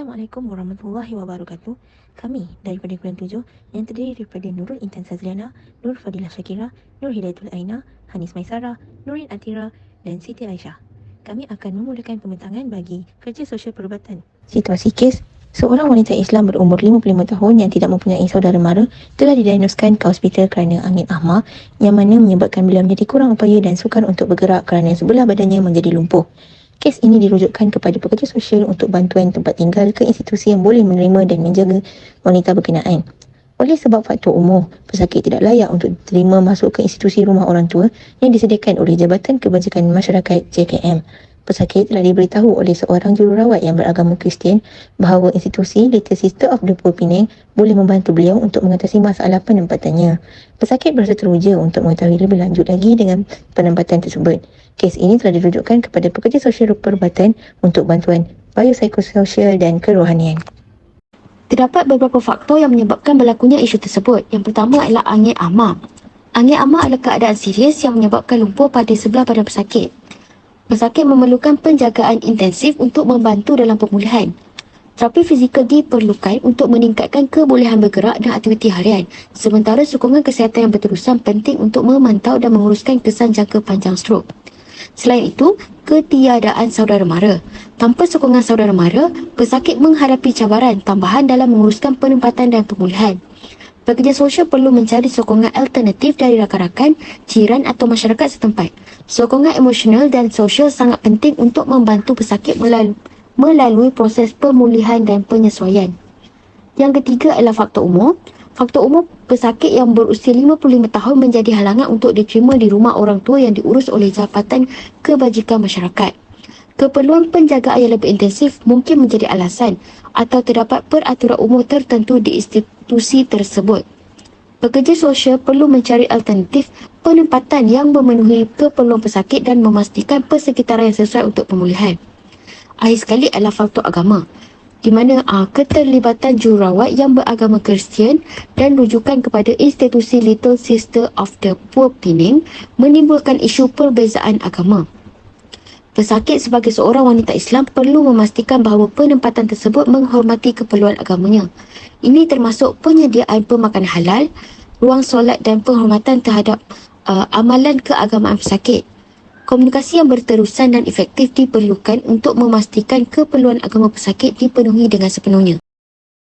Assalamualaikum warahmatullahi wabarakatuh. Kami daripada Kuliah 7 yang terdiri daripada Nurul Intan Sazliana, Nur Fadilah Syakira, Nur Hidayatul Aina, Hanis Maisara, Nurin Atira dan Siti Aisyah. Kami akan memulakan pembentangan bagi kerja sosial perubatan. Situasi kes, seorang wanita Islam berumur 55 tahun yang tidak mempunyai saudara mara telah didiagnoskan ke hospital kerana angin ahma yang mana menyebabkan beliau menjadi kurang upaya dan sukar untuk bergerak kerana sebelah badannya menjadi lumpuh. Kes ini dirujukkan kepada pekerja sosial untuk bantuan tempat tinggal ke institusi yang boleh menerima dan menjaga wanita berkenaan. Oleh sebab faktor umur, pesakit tidak layak untuk diterima masuk ke institusi rumah orang tua yang disediakan oleh Jabatan Kebajikan Masyarakat JKM. Pesakit telah diberitahu oleh seorang jururawat yang beragama Kristian bahawa institusi Little Sister of the Poor Penang boleh membantu beliau untuk mengatasi masalah penempatannya. Pesakit berasa teruja untuk mengetahui lebih lanjut lagi dengan penempatan tersebut. Kes ini telah dirujukkan kepada pekerja sosial perubatan untuk bantuan biopsikososial dan kerohanian. Terdapat beberapa faktor yang menyebabkan berlakunya isu tersebut. Yang pertama adalah angin ahma. Angin ahma adalah keadaan serius yang menyebabkan lumpuh pada sebelah badan pesakit. Pesakit memerlukan penjagaan intensif untuk membantu dalam pemulihan. Terapi fizikal diperlukan untuk meningkatkan kebolehan bergerak dan aktiviti harian. Sementara sokongan kesihatan yang berterusan penting untuk memantau dan menguruskan kesan jangka panjang strok. Selain itu, ketiadaan saudara mara. Tanpa sokongan saudara mara, pesakit menghadapi cabaran tambahan dalam menguruskan penempatan dan pemulihan. Pekerja sosial perlu mencari sokongan alternatif dari rakan-rakan, jiran atau masyarakat setempat. Sokongan emosional dan sosial sangat penting untuk membantu pesakit melalui proses pemulihan dan penyesuaian. Yang ketiga adalah faktor umur. Faktor umur pesakit yang berusia 55 tahun menjadi halangan untuk diterima di rumah orang tua yang diurus oleh Jabatan Kebajikan Masyarakat. Keperluan penjagaan yang lebih intensif mungkin menjadi alasan atau terdapat peraturan umur tertentu di institusi tersebut. Pekerja sosial perlu mencari alternatif penempatan yang memenuhi keperluan pesakit dan memastikan persekitaran yang sesuai untuk pemulihan. Akhir sekali adalah faktor agama, di mana keterlibatan jururawat yang beragama Kristian dan rujukan kepada institusi Little Sister of the Poor Penang menimbulkan isu perbezaan agama. Pesakit sebagai seorang wanita Islam perlu memastikan bahawa penempatan tersebut menghormati keperluan agamanya. Ini termasuk penyediaan pemakanan halal, ruang solat dan penghormatan terhadap amalan keagamaan pesakit. Komunikasi yang berterusan dan efektif diperlukan untuk memastikan keperluan agama pesakit dipenuhi dengan sepenuhnya.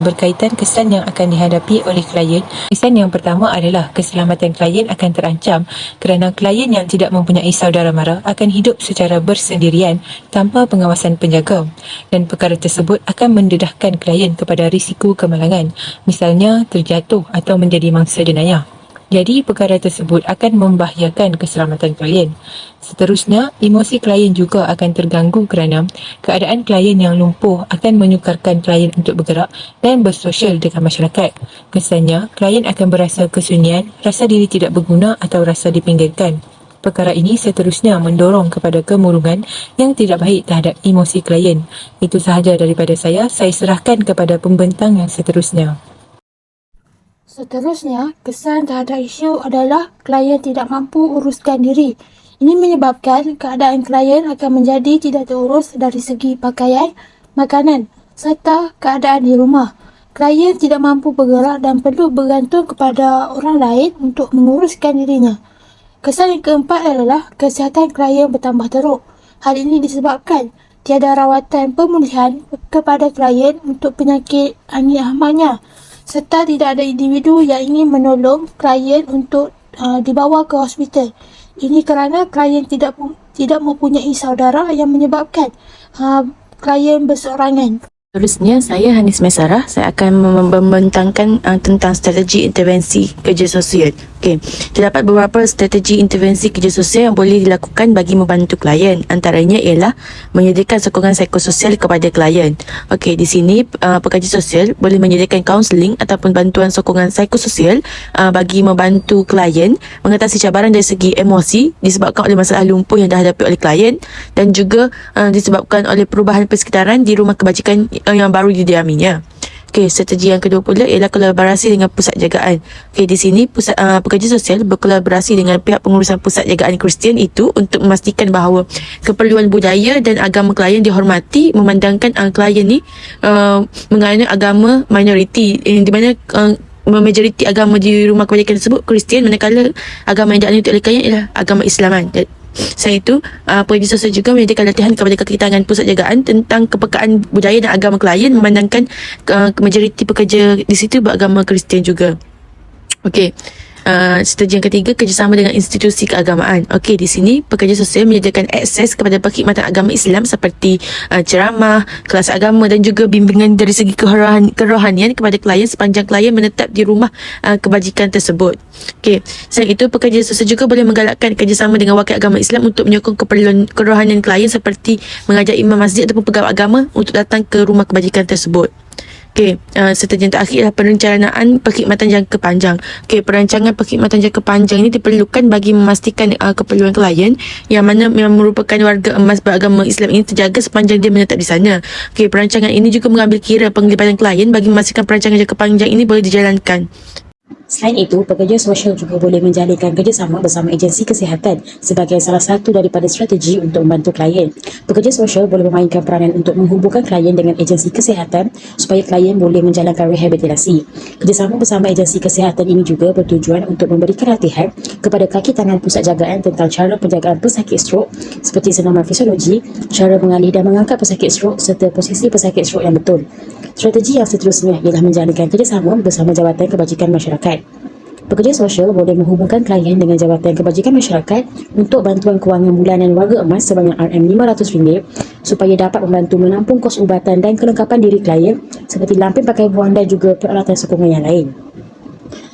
Berkaitan kesan yang akan dihadapi oleh klien, kesan yang pertama adalah keselamatan klien akan terancam kerana klien yang tidak mempunyai saudara mara akan hidup secara bersendirian tanpa pengawasan penjaga dan perkara tersebut akan mendedahkan klien kepada risiko kemalangan, misalnya terjatuh atau menjadi mangsa jenayah. Jadi, perkara tersebut akan membahayakan keselamatan klien. Seterusnya, emosi klien juga akan terganggu kerana keadaan klien yang lumpuh akan menyukarkan klien untuk bergerak dan bersosial dengan masyarakat. Kesannya, klien akan berasa kesunyian, rasa diri tidak berguna atau rasa dipinggirkan. Perkara ini seterusnya mendorong kepada kemurungan yang tidak baik terhadap emosi klien. Itu sahaja daripada saya serahkan kepada pembentang yang seterusnya. Seterusnya, kesan terhadap isu adalah klien tidak mampu uruskan diri. Ini menyebabkan keadaan klien akan menjadi tidak terurus dari segi pakaian, makanan serta keadaan di rumah. Klien tidak mampu bergerak dan perlu bergantung kepada orang lain untuk menguruskan dirinya. Kesan yang keempat adalah kesihatan klien bertambah teruk. Hal ini disebabkan tiada rawatan pemulihan kepada klien untuk penyakit angin ahmanya, serta tidak ada individu yang ingin menolong klien untuk dibawa ke hospital. Ini kerana klien tidak mempunyai saudara yang menyebabkan klien berseorangan. Seterusnya, saya Hanis Maisara. Saya akan membentangkan tentang strategi intervensi kerja sosial. Terdapat beberapa strategi intervensi kerja sosial yang boleh dilakukan bagi membantu klien. Antaranya ialah menyediakan sokongan psikososial kepada klien. Di sini pekerja sosial boleh menyediakan kaunseling ataupun bantuan sokongan psikososial bagi membantu klien mengatasi cabaran dari segi emosi disebabkan oleh masalah lumpuh yang dihadapi oleh klien dan juga disebabkan oleh perubahan persekitaran di rumah kebajikan yang baru didiaminya. Okey, strategi yang kedua pula ialah kolaborasi dengan pusat jagaan. Okey, di sini pusat pekerja sosial berkolaborasi dengan pihak pengurusan pusat jagaan Kristian itu untuk memastikan bahawa keperluan budaya dan agama klien dihormati, memandangkan klien ni mengenai agama minoriti, di mana majoriti agama di rumah kebajikan tersebut Kristian, manakala agama yang dianut oleh klien ialah agama Islaman. Selain itu, pekerja sosial juga menyediakan latihan kepada kaki tangan pusat jagaan tentang kepekaan budaya dan agama klien, memandangkan majoriti pekerja di situ beragama Kristian juga. Okey. Strategi yang ketiga, kerjasama dengan institusi keagamaan. Okey, di sini pekerja sosial menyediakan akses kepada perkhidmatan agama Islam seperti ceramah, kelas agama dan juga bimbingan dari segi kerohanian kepada klien sepanjang klien menetap di rumah kebajikan tersebut. Okey, selain itu pekerja sosial juga boleh menggalakkan kerjasama dengan wakil agama Islam untuk menyokong keperluan kerohanian klien seperti mengajak imam masjid ataupun pegawai agama untuk datang ke rumah kebajikan tersebut. Okey, strategi yang terakhir adalah perencanaan perkhidmatan jangka panjang. Okey, perancangan perkhidmatan jangka panjang ini diperlukan bagi memastikan keperluan klien yang mana yang merupakan warga emas beragama Islam ini terjaga sepanjang dia menetap di sana. Okey, perancangan ini juga mengambil kira penglibatan klien bagi memastikan perancangan jangka panjang ini boleh dijalankan. Selain itu, pekerja sosial juga boleh menjalinkan kerjasama bersama agensi kesihatan sebagai salah satu daripada strategi untuk membantu klien. Pekerja sosial boleh memainkan peranan untuk menghubungkan klien dengan agensi kesihatan supaya klien boleh menjalankan rehabilitasi. Kerjasama bersama agensi kesihatan ini juga bertujuan untuk memberikan latihan kepada kaki tangan pusat jagaan tentang cara penjagaan pesakit strok seperti senaman fisiologi, cara mengalih dan mengangkat pesakit strok serta posisi pesakit strok yang betul. Strategi yang seterusnya ialah menjalinkan kerjasama bersama Jabatan Kebajikan Masyarakat. Pekerja sosial boleh menghubungkan klien dengan Jabatan Kebajikan Masyarakat untuk bantuan kewangan bulanan warga emas sebanyak RM500 supaya dapat membantu menampung kos ubatan dan kelengkapan diri klien seperti lampin pakai buang dan juga peralatan sokongan yang lain.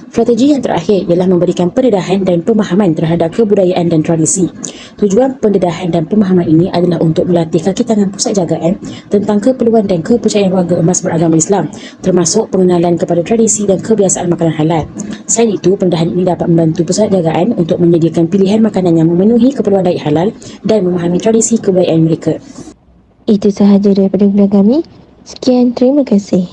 Strategi yang terakhir ialah memberikan pendedahan dan pemahaman terhadap kebudayaan dan tradisi. Tujuan pendedahan dan pemahaman ini adalah untuk melatih kaki tangan pusat jagaan tentang keperluan dan kepercayaan warga emas beragama Islam, termasuk pengenalan kepada tradisi dan kebiasaan makanan halal. Selain itu, pendedahan ini dapat membantu pusat jagaan untuk menyediakan pilihan makanan yang memenuhi keperluan diet halal dan memahami tradisi kebudayaan mereka. Itu sahaja daripada kami. Sekian, terima kasih.